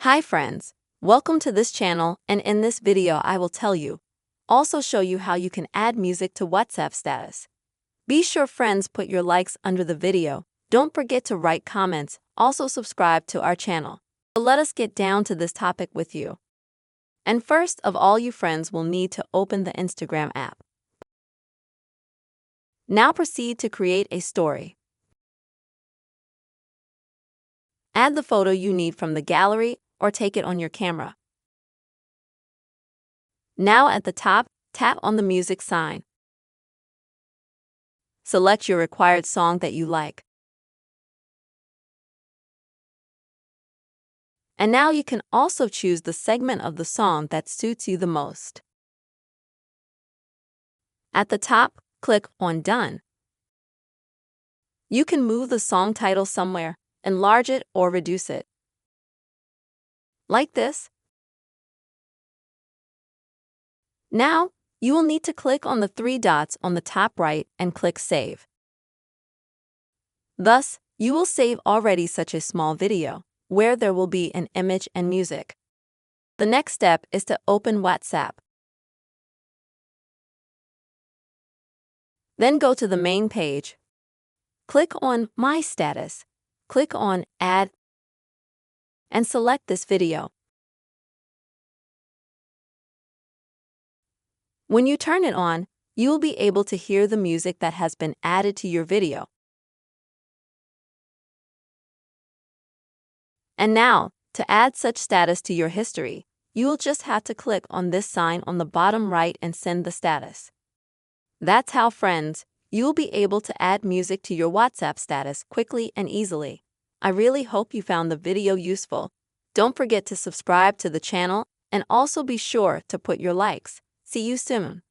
Hi friends, welcome to this channel, and in this video I will also show you how you can add music to WhatsApp status. Be sure friends put your likes under the video, don't forget to write comments, also subscribe to our channel. So let us get down to this topic with you. And first of all, you friends will need to open the Instagram app. Now proceed to create a story. Add the photo you need from the gallery or take it on your camera. Now at the top, tap on the music sign. Select your required song that you like. And now you can also choose the segment of the song that suits you the most. At the top, click on Done. You can move the song title somewhere, enlarge it or reduce it. Like this. Now, you will need to click on the three dots on the top right and click Save. Thus, you will save already such a small video, where there will be an image and music. The next step is to open WhatsApp. Then go to the main page. Click on My Status. Click on Add and select this video. When you turn it on, you will be able to hear the music that has been added to your video. And now, to add such status to your history, you will just have to click on this sign on the bottom right and send the status. That's how, friends, you will be able to add music to your WhatsApp status quickly and easily. I really hope you found the video useful. Don't forget to subscribe to the channel and also be sure to put your likes. See you soon.